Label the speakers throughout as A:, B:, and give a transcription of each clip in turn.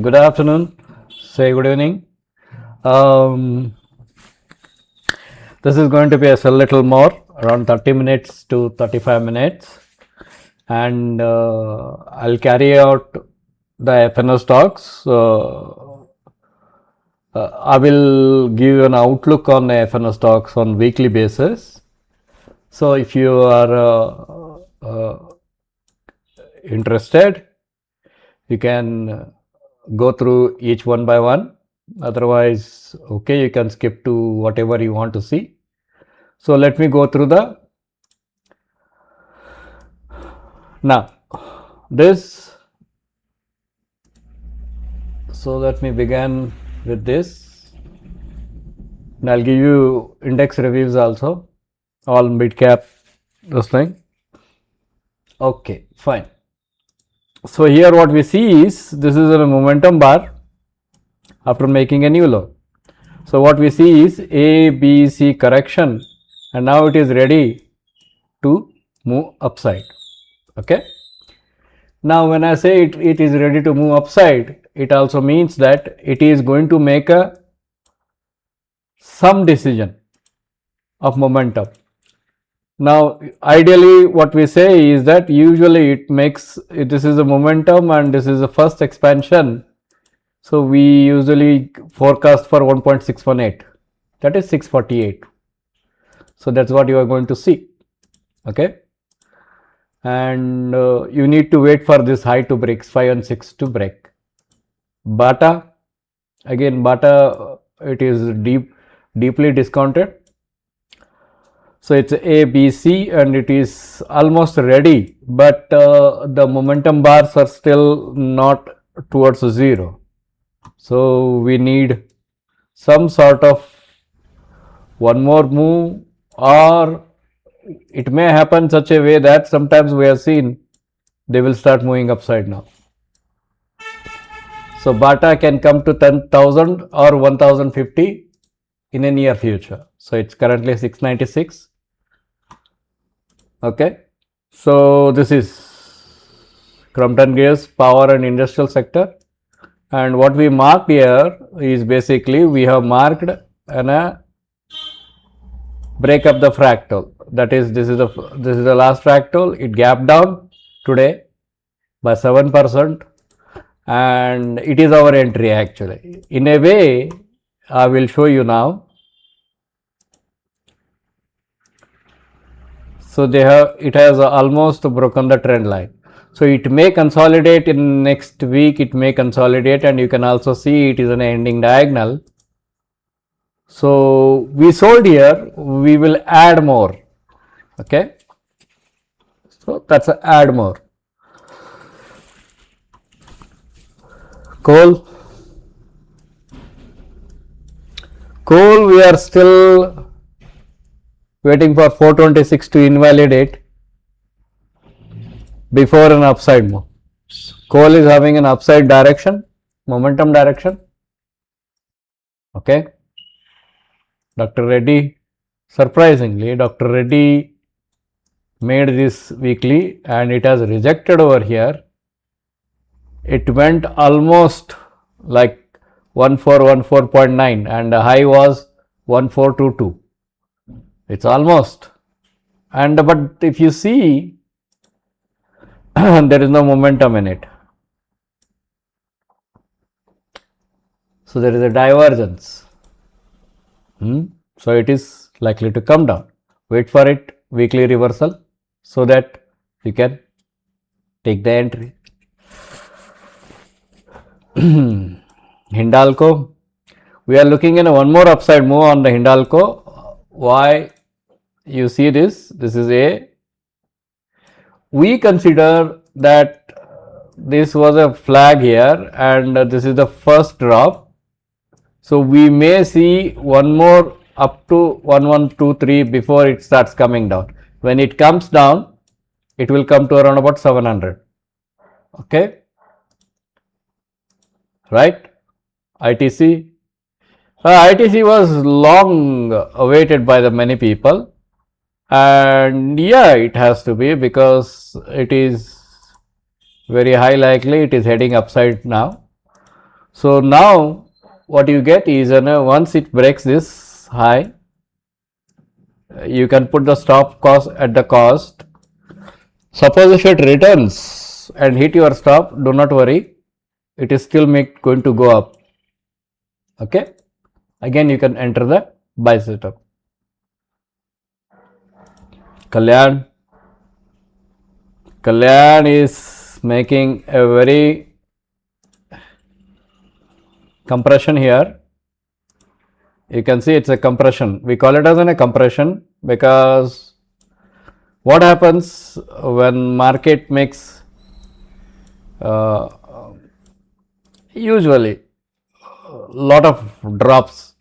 A: Good afternoon. Say good evening. Um, this is going to be a little more, around 30 minutes to 35 minutes. And I'll carry out the FNO stocks. I will give you an outlook on the FNO stocks on weekly basis. So if you are interested, you can go through each one by one. Otherwise, okay, you can skip to whatever you want to see. So let me go through the now this. So let me begin with this, and I'll give you index reviews also, all mid cap, this thing. Okay, fine. So here what we see is this is a momentum bar after making a new low. So what we see is A, B, C correction, and now it is ready to move upside. Okay. Now when I say it is ready to move upside, it also means that it is going to make some decision of momentum. Now ideally what we say is that usually it makes, this is a momentum and this is the first expansion. So we usually forecast for 1.618, that is 648. So that's what you are going to see. Okay. And you need to wait for this high to break, 5 and 6 to break. Bata, again Bata, it is deeply discounted. So it's A, B, C, and it is almost ready, but the momentum bars are still not towards zero. So we need some sort of one more move, or it may happen such a way that sometimes we have seen they will start moving upside now. So Bata can come to 10,000 or 1,050 in a near future. So it's currently 696. Okay. So this is Crompton Gears power and industrial sector. And what we marked here is basically we have marked an break up the fractal. That is, this is the last fractal. It gapped down today by 7%, and it is our entry actually. In a way, I will show you now. So it has almost broken the trend line. So it may consolidate in next week, it may consolidate, and you can also see it is an ending diagonal. So we sold here, we will add more. Okay. So that's a add more. Coal, we are still waiting for 426 to invalidate before an upside move. Coal is having an upside direction, momentum direction. Okay. Dr. Reddy, surprisingly, Dr. Reddy made this weekly and it has rejected over here. It went almost like 1414.9 and the high was 1422. It's almost, and but if you see there is no momentum in it. So there is a divergence. So it is likely to come down. Wait for it, weekly reversal, so that you can take the entry. Hindalco, we are looking at one more upside move on the Hindalco. Why you see this? This is a, we consider that this was a flag here and this is the first drop. So we may see one more up to 1123 before it starts coming down. When it comes down, it will come to around about 700. Okay. Right. ITC. ITC was long awaited by the many people, and yeah, it has to be because it is very high likely it is heading upside now. So now what you get is once it breaks this high, you can put the stop cost at the cost. Suppose if it returns and hit your stop, do not worry, it is still going to go up. Okay, again you can enter the buy setup. Kalyan is making a very compression here. You can see it's a compression. We call it as a compression because what happens when market makes usually lot of drops,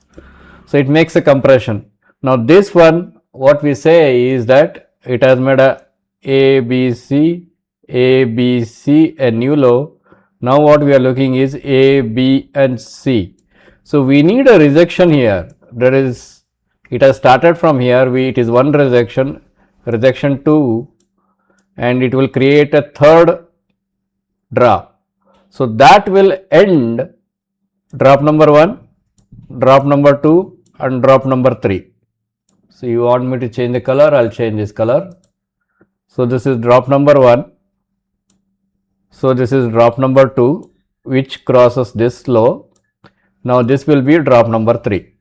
A: so it makes a compression. Now this one, what we say is that it has made a B C, a new low. Now what we are looking is A, B and C. So we need a rejection here. There is, it has started from here, it is one rejection, rejection 2, and it will create a third drop. So that will end drop number 1, drop number 2 and drop number 3. So you want me to change the color, I'll change this color. So this is drop number 1. So this is drop number 2 which crosses this low. Now this will be drop number 3.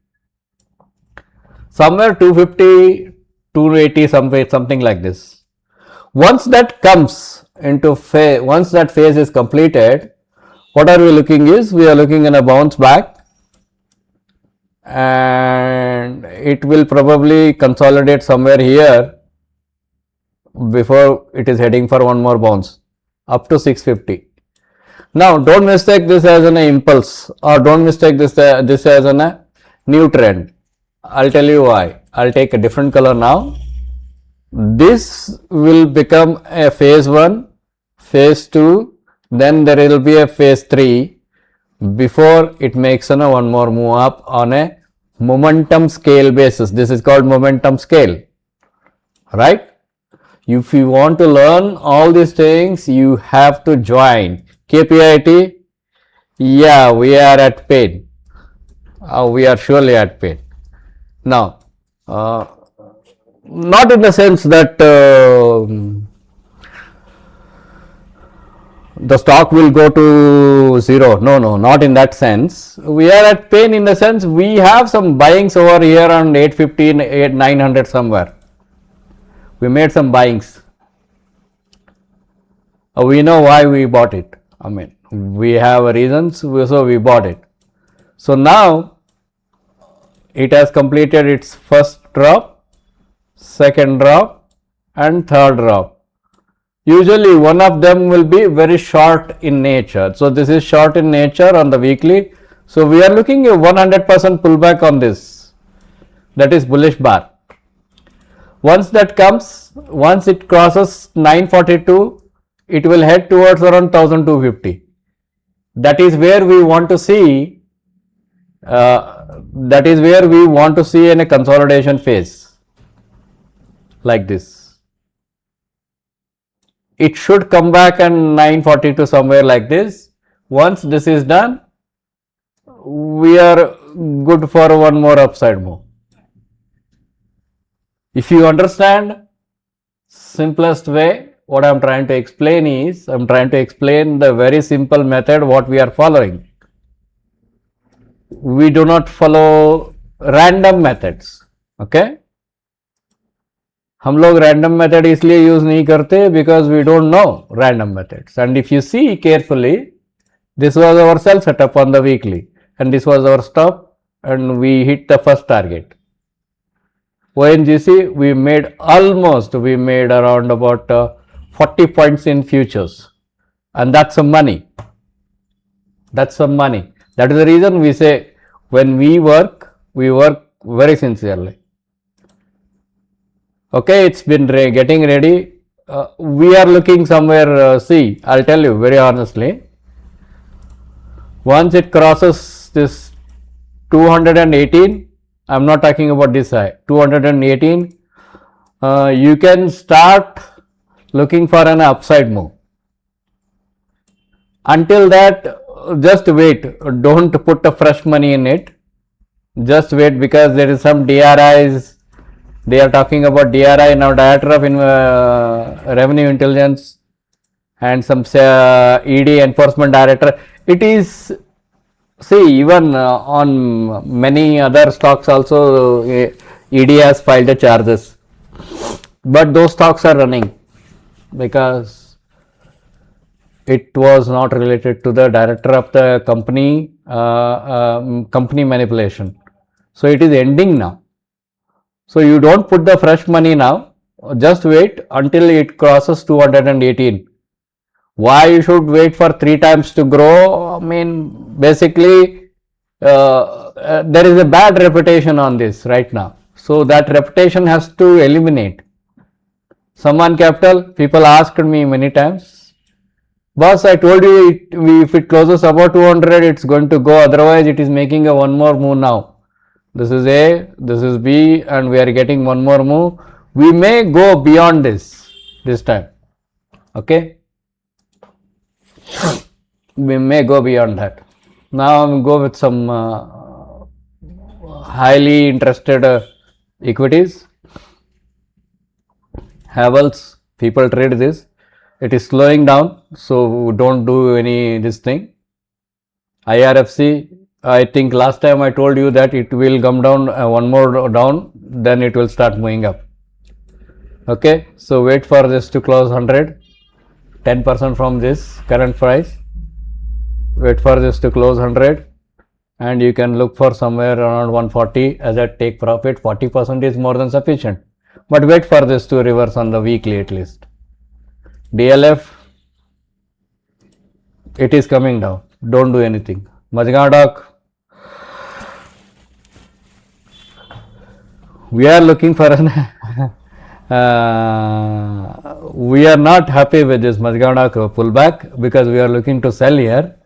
A: Somewhere 250, 280, something like this. Once that comes into phase, once that phase is completed, what are we looking is, we are looking in a bounce back and it will probably consolidate somewhere here before it is heading for one more bounce up to 650. Now don't mistake this as an impulse or don't mistake this as a new trend. I'll tell you why. I'll take a different color now. This will become a phase 1, phase 2, then there will be a phase 3 before it makes one more move up on a momentum scale basis. This is called momentum scale, right? If you want to learn all these things, you have to join KPIT. Yeah, we are at pain. We are surely at pain. Now, not in the sense that the stock will go to zero. No, not in that sense. We are at pain in the sense we have some buyings over here on 850, 900 somewhere. We made some buyings. We know why we bought it. I mean, we have reasons, so we bought it. So now it has completed its first drop, second drop and third drop. Usually one of them will be very short in nature. So this is short in nature on the weekly. So we are looking at 100% pullback on this. That is bullish bar. Once that comes, once it crosses 942, it will head towards around 1250. That is where we want to see. That is where we want to see in a consolidation phase like this. It should come back and 942 somewhere like this. Once this is done, we are good for one more upside move. If you understand, simplest way, what I am trying to explain is, I am trying to explain the very simple method what we are following. We do not follow random methods. Okay? हम लोग random method इसलिए use नहीं करते because we don't know random methods and if you see carefully this was our sell setup on the weekly and this was our stop and we hit the first target ONGC we made around about 40 points in futures and that's some money. That is the reason we say when we work very sincerely. Okay, it's been getting ready. We are looking somewhere, see, I'll tell you very honestly, once it crosses this 218, I'm not talking about this high, 218, you can start looking for an upside move. Until that, just wait. Don't put a fresh money in it. Just wait, because there is some DRIs. They are talking about DRI now, Director of Revenue Intelligence, and some ED Enforcement Director. It is, see, even on many other stocks also, ED has filed the charges, but those stocks are running because it was not related to the director of the company, company manipulation. So it is ending now. So you don't put the fresh money now, just wait until it crosses 218. Why you should wait for 3 times to grow? I mean, basically, there is a bad reputation on this right now. So that reputation has to eliminate. Samman Capital, people asked me many times, boss, I told you if it closes above 200, it's going to go. Otherwise, it is making a one more move now. This is A, this is B, and we are getting one more move. We may go beyond this time. Okay. We may go beyond that. Now I'm go with some highly interested equities. Havels, people trade this. It is slowing down, so don't do any this thing. IRFC, I think last time I told you that it will come down one more down, then it will start moving up. Okay, so wait for this to close 100, 10% from this current price. Wait for this to close 100, and you can look for somewhere around 140 as a take profit. 40% is more than sufficient, but wait for this to reverse on the weekly at least. DLF, it is coming down, don't do anything. Mazgaon Dock, we are looking for an we are not happy with this Mazgaon Dock pullback because we are looking to sell here,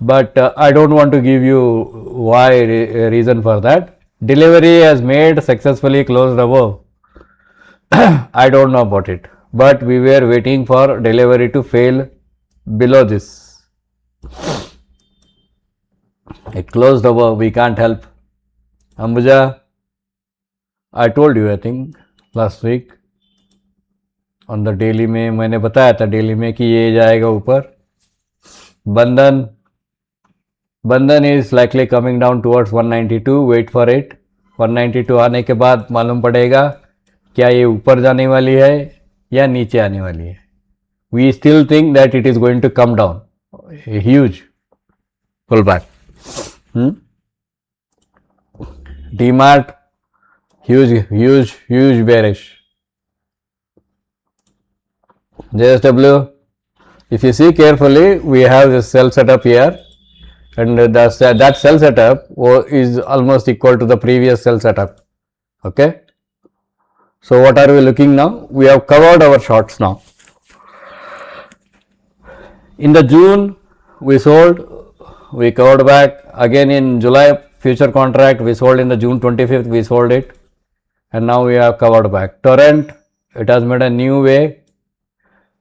A: but I don't want to give you why reason for that. Delivery has made successfully closed above. I don't know about it, but we were waiting for delivery to fail below this. It closed above, we can't help. Ambuja, I told you, I think last week on the daily में मैंने बताया था daily में कि ये जाएगा ऊपर. बंधन is likely coming down towards 192. Wait for it. 192 आने के बाद मालूम पड़ेगा क्या ये ऊपर जाने वाली है या नीचे आने वाली है. We still think that it is going to come down. A huge pullback. DMart, huge bearish. JSW, if you see carefully, we have this sell setup here, and that sell setup is almost equal to the previous sell setup. Okay. So what are we looking now? We have covered our shorts now. In the June, we sold, we covered back. Again in July future contract, we sold in the June 25th, we sold it, and now we have covered back. Torrent, it has made a new way.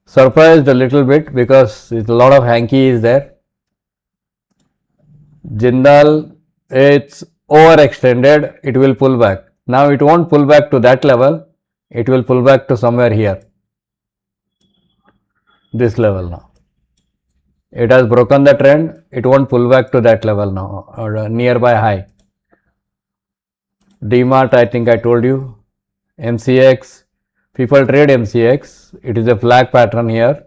A: Surprised a little bit because a lot of hanky is there. Jindal, it's overextended, it will pull back. Now it won't pull back to that level, it will pull back to somewhere here, this level now. It has broken the trend, it won't pull back to that level now, or a nearby high. DMart, I think I told you. MCX, people trade MCX, it is a flag pattern here.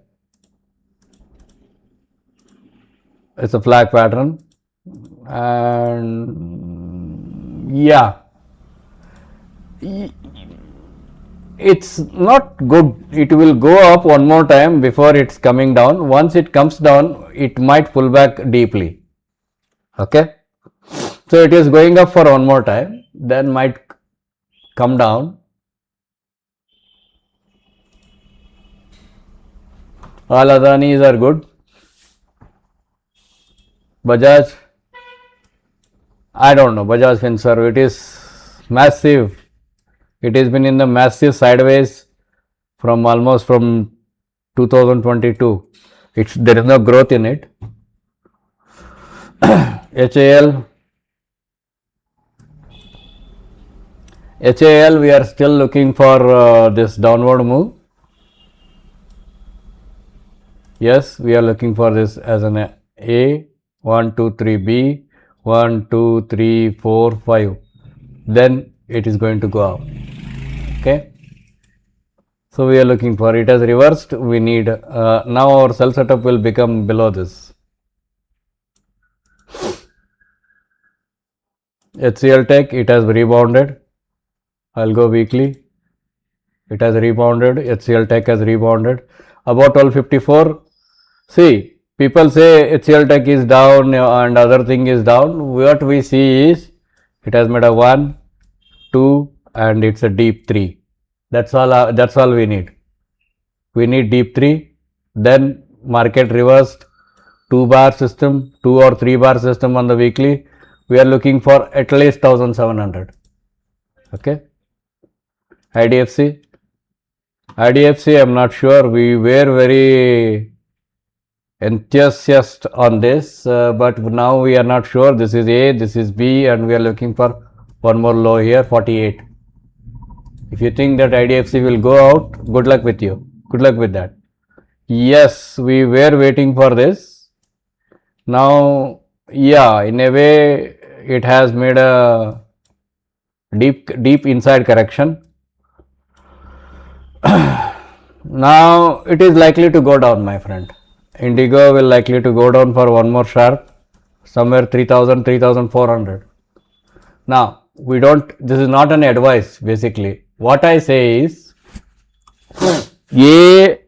A: It's a flag pattern, and yeah, it's not good. It will go up one more time before it's coming down. Once it comes down, it might pull back deeply. Okay, so it is going up for one more time, then might come down. All Adanis are good. Bajaj, I don't know. Bajaj Finserv, it is massive. It has been in the massive sideways from almost from 2022. There is no growth in it. HAL, we are still looking for this downward move. Yes, we are looking for this as an A, 1, 2, 3, B, 1, 2, 3, 4, 5. Then it is going to go up. Okay. So we are looking for it as reversed. We need now our sell setup will become below this. HCL Tech, it has rebounded. I'll go weekly. It has rebounded. HCL Tech has rebounded. About 1254. See, people say HCL Tech is down and other thing is down. What we see is it has made a 1, 2 and it's a deep 3. That's all we need. We need deep 3. Then market reversed 2 bar system, 2 or 3 bar system on the weekly. We are looking for at least 1700. Okay. IDFC, I'm not sure. We were very enthusiastic on this, but now we are not sure. This is A, this is B, and we are looking for one more low here, 48. If you think that IDFC will go out, good luck with you. Good luck with that. Yes, we were waiting for this. Now, yeah, in a way, it has made a deep inside correction. Now it is likely to go down, my friend. Indigo will likely to go down for one more sharp, somewhere 3000, 3400. Now we don't, this is not an advice basically. What I say is, ये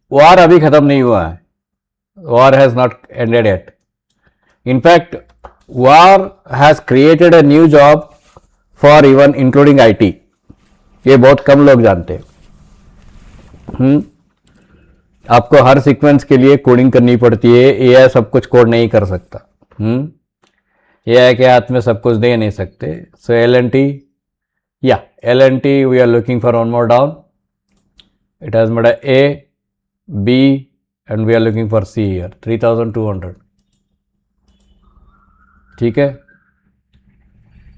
A: war अभी खत्म नहीं हुआ है. War has not ended yet. In fact, war has created a new job for even including IT. ये बहुत कम लोग जानते हैं. आपको हर सीक्वेंस के लिए कोडिंग करनी पड़ती है. एआई सब कुछ कोड नहीं कर सकता. एआई के हाथ में सब कुछ दे नहीं सकते. सो LNT, yeah, LNT we are looking for one more down. It has made a A, B and we are looking for C here, 3200. ठीक है.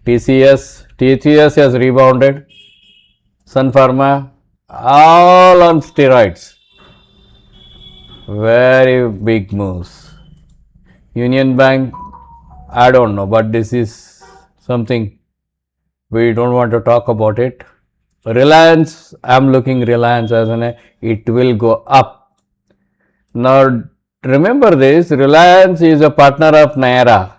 A: TCS has rebounded. Sun Pharma, all on steroids. Very big moves. Union Bank, I don't know, but this is something we don't want to talk about it. Reliance, I'm looking Reliance as it will go up. Now remember this, Reliance is a partner of Naira.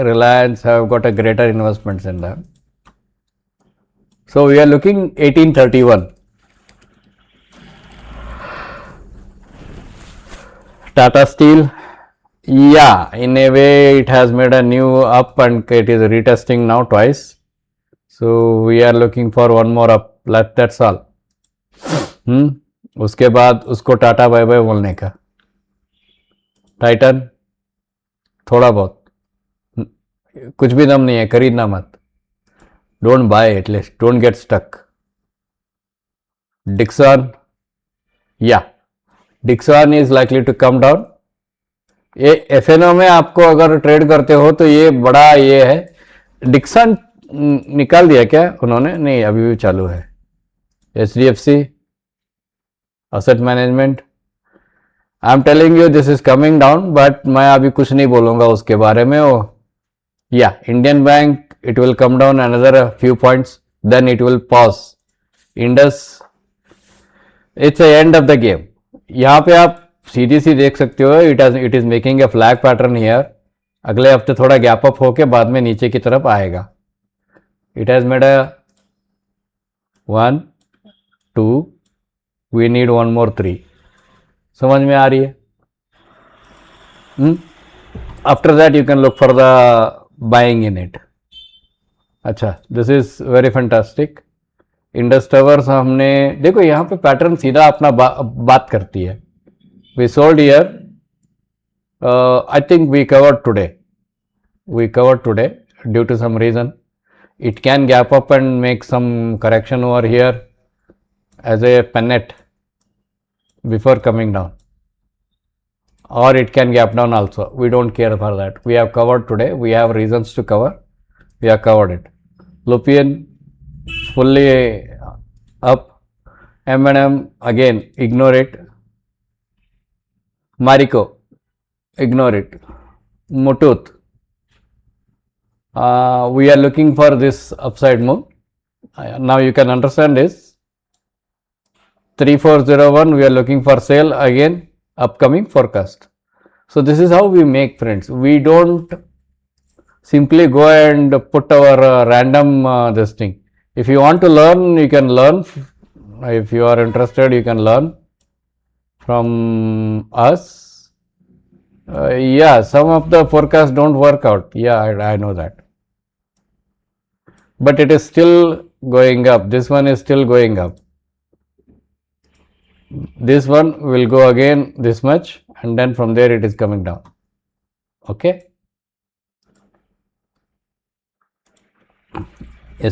A: Reliance have got a greater investments in them. So we are looking 1831. Tata Steel, yeah, in a way it has made a new up and it is retesting now twice. So we are looking for one more up. That's all. उसके बाद उसको tata bye bye बोलने का. Titan थोड़ा बहुत, कुछ भी दम नहीं है, खरीदना मत. Don't buy, at least don't get stuck. Dixon, yeah, Dixon is likely to come down. ये FNO में आपको अगर ट्रेड करते हो तो ये बड़ा ये है. डिक्सन निकाल दिया क्या उन्होंने? नहीं, अभी भी चालू है. HDFC, asset management, I am telling you this is coming down, but मैं अभी कुछ नहीं बोलूंगा उसके बारे में. या Indian bank, it will come down another few points, then it will pause. Indus, it's the end of the game. यहाँ पे आप सीधी सी देख सकते हो, it is making a flag pattern here. अगले हफ्ते थोड़ा गैप अप होके बाद में नीचे की तरफ आएगा. It has made a 1, 2, we need one more 3. समझ में आ रही है? After that you can look for the buying in it. अच्छा, this is very fantastic. Indus towers हमने देखो यहाँ पे पैटर्न सीधा अपना बात करती है. We sold here, I think we covered today due to some reason. It can gap up and make some correction over here as a pennant before coming down. or it can gap down also. We don't care for that. We have covered today. We have reasons to cover. We have covered it. Lupin fully up. M&M again, ignore it. Marico, ignore it. Mutooth, we are looking for this upside move. Now you can understand this. 3401, we are looking for sale again, upcoming forecast. So this is how we make, friends. We don't simply go and put our random this thing. If you want to learn, you can learn. If you are interested, you can learn from us. Yeah, some of the forecasts don't work out. Yeah, I know that. But it is still going up. This one is still going up. This one will go again this much, and then from there it is coming down. Okay.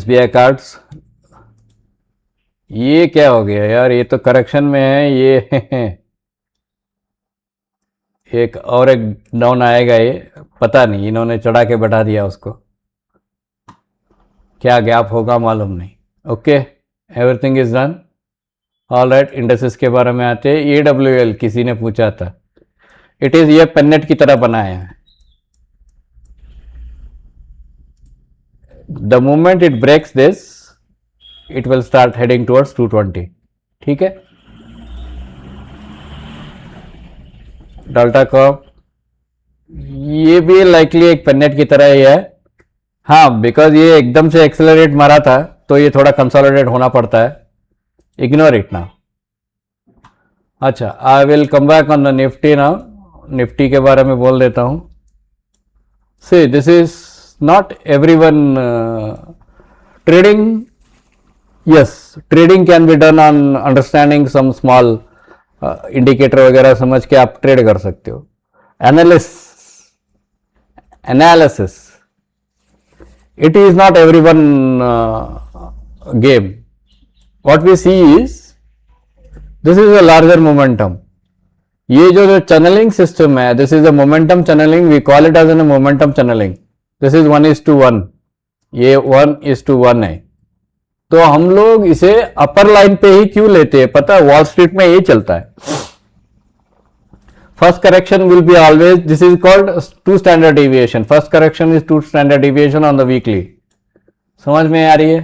A: SBI cards, ये क्या हो गया यार, ये तो correction में है, ये एक और एक डाउन आएगा, ये पता नहीं, इन्होंने चढ़ा के बैठा दिया उसको, क्या गैप होगा मालूम नहीं. Okay, everything is done. All right, indexes के बारे में आते हैं. AWL किसी ने पूछा था. इट इज ये पेन्नेट की तरह बनाया है. The moment it breaks this, it will start heading towards 220. ठीक है. डेल्टा कर्व, ये भी लाइकली एक पेन्नेट की तरह ही है. हाँ, बिकॉज ये एकदम से एक्सेलरेट मारा था तो ये थोड़ा कंसोलिडेट होना पड़ता है. Ignore it now. अच्छा, I will come back on the Nifty now. Nifty के बारे में बोल देता हूं. See, this is not everyone trading. Yes, trading can be done on understanding some small indicator वगैरह समझ के आप ट्रेड कर सकते हो. Analysis, it is not everyone game. What we see is, this is a larger momentum. ये जो channeling system है, this is a momentum channeling. We call it as a momentum channeling. This is 1:1. ये 1:1 है. तो हम लोग इसे अपर line पे ही क्यों लेते हैं पता है? वॉल स्ट्रीट में ये चलता है. First correction will be always, this is called 2 standard deviation. First correction is 2 standard deviation on the weekly. समझ में आ रही है?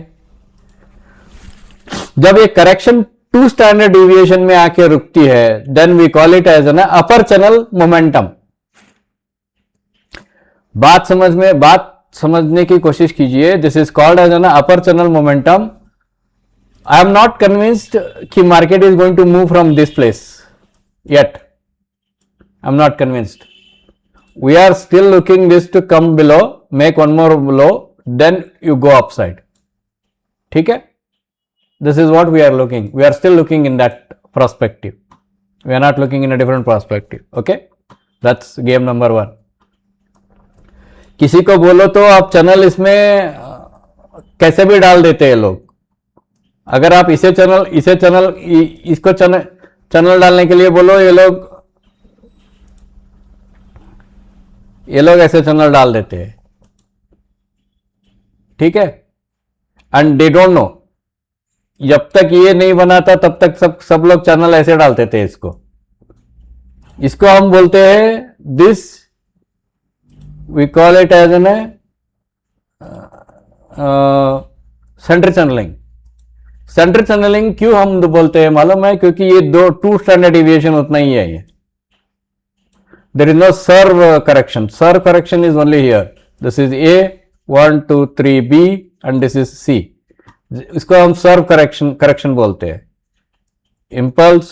A: जब ये करेक्शन 2 स्टैंडर्ड डिविएशन में आके रुकती है, then we call it as an upper channel momentum. बात समझने की कोशिश कीजिए. This is called as an upper channel momentum. I am not convinced कि market is going to move from this place yet. I'm not convinced. We are still looking this to come below, make one more low, then you go upside. ठीक है? This is what we are looking. We are still looking in that perspective. We are not looking in a different perspective. Okay? That's game number 1. किसी को बोलो तो आप channel इसमें कैसे भी डाल देते हैं लोग. अगर आप इसको चैनल डालने के लिए बोलो, ये लोग ऐसे चैनल डाल देते हैं. ठीक है. And they don't know. जब तक ये नहीं बना था तब तक सब लोग चैनल ऐसे डालते थे. इसको हम बोलते हैं, this we call it as an center channeling. Center channeling क्यों हम बोलते हैं मालूम है? क्योंकि ये 2 स्टैंडर्ड डिविएशन उतना ही है. ये there is no serve correction. Serve correction is only here. This is A, 1 2 3 B and this is C. इसको हम serve correction बोलते हैं. Impulse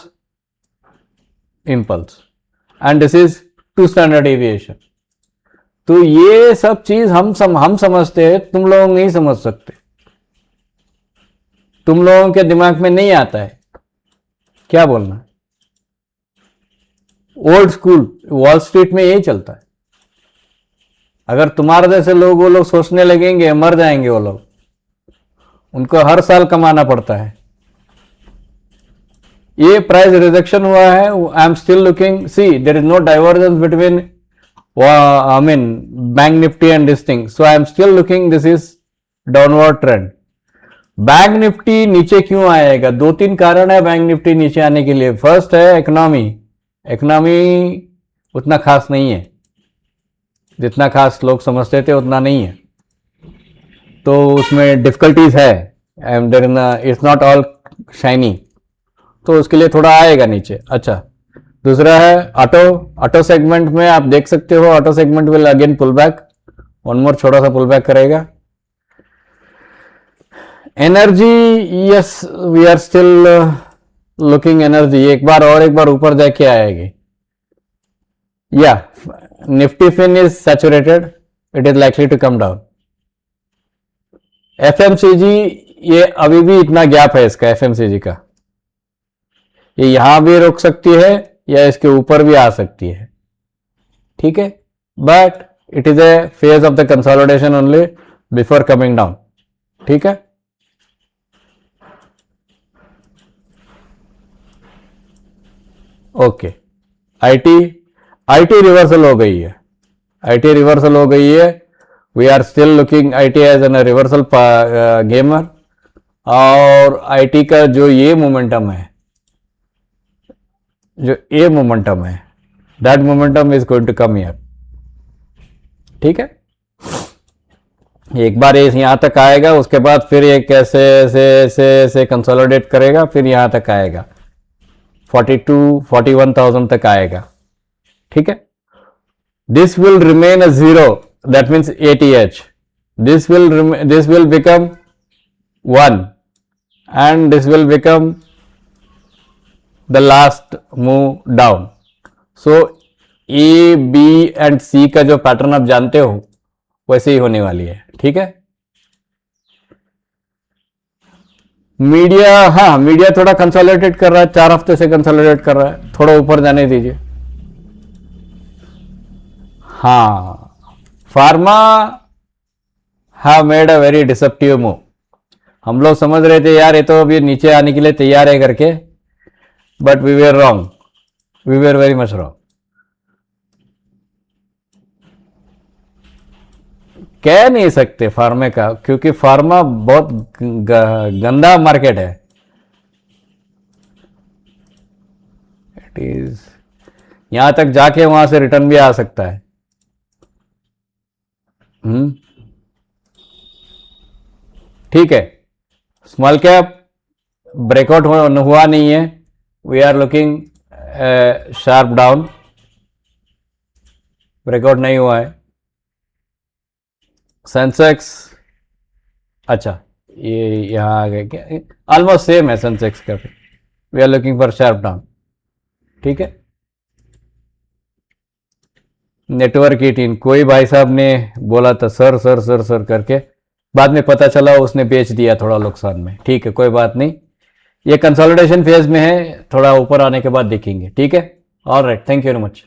A: and this is 2 standard deviation. तो ये सब चीज हम समझते हैं, तुम लोग नहीं समझ सकते. तुम लोगों के दिमाग में नहीं आता है क्या बोलना. ओल्ड स्कूल वॉल स्ट्रीट में यही चलता है. अगर तुम्हारे जैसे वो लोग सोचने लगेंगे, मर जाएंगे वो लोग. उनको हर साल कमाना पड़ता है. ये प्राइस रिजेक्शन हुआ है, I am still looking, see there is no divergence between I mean bank Nifty and this thing, so I am still looking this is downward trend. Bank Nifty नीचे क्यों आएगा? दो तीन कारण है बैंक निफ्टी नीचे आने के लिए। फर्स्ट है इकोनॉमी, इकोनॉमी उतना खास नहीं है, जितना खास लोग समझते थे उतना नहीं है, तो उसमें डिफिकल्टीज है, and it's not all shiny, तो उसके लिए थोड़ा आएगा नीचे। अच्छा, दूसरा है ऑटो, ऑटो सेगमेंट में आप देख सकते हो auto segment will again pull back, one more छोटा सा पुल बैक करेगा। Energy, yes we are still looking energy, एक बार ऊपर जाके आएगी। या Nifty fin is saturated, it is likely to come down. FMCG, ये अभी भी इतना गैप है इसका, एफएमसीजी का, ये यहां भी रुक सकती है या इसके ऊपर भी आ सकती है, ठीक है, but it is A phase of the consolidation only before coming down, ठीक है। ओके, आईटी, आईटी रिवर्सल हो गई है, आईटी रिवर्सल हो गई है, we are still looking IT as an reversal gamer, और आईटी का जो ये मोमेंटम है, जो ये मोमेंटम है, that momentum is going to come here, ठीक है। एक बार ये यहां तक आएगा, उसके बाद फिर ये कैसे ऐसे ऐसे ऐसे कंसोलिडेट करेगा, फिर यहां तक आएगा 42-41,000 तक आएगा, ठीक है। This will remain a zero, that means ATH, this will become 1 and this will become the last move down. So A, B and C का जो पैटर्न आप जानते हो वैसे ही होने वाली है, ठीक है। मीडिया, हाँ मीडिया थोड़ा कंसोलिडेट कर रहा है, 4 हफ्ते से कंसोलिडेट कर रहा है, थोड़ा ऊपर जाने दीजिए। हाँ, pharma have made a very deceptive move, हम लोग समझ रहे थे यार ये तो अभी नीचे आने के लिए तैयार है करके, but we were wrong, we were very much wrong. कह नहीं सकते फार्मा का, क्योंकि फार्मा बहुत गंदा मार्केट है, इट इज यहां तक जाके वहां से रिटर्न भी आ सकता है। ठीक है, स्मॉल कैप ब्रेकआउट हुआ नहीं है, we are looking sharp down, breakout नहीं हुआ है। सेंसेक्स, अच्छा ये यहां आ गए क्या, ऑलमोस्ट सेम है सेंसेक्स का, we are looking for sharp down, ठीक है। नेटवर्क 18, कोई भाई साहब ने बोला था सर सर सर सर करके, बाद में पता चला उसने बेच दिया थोड़ा नुकसान में, ठीक है कोई बात नहीं, ये कंसोलिडेशन फेज में है, थोड़ा ऊपर आने के बाद देखेंगे, ठीक है। All right, thank you very much.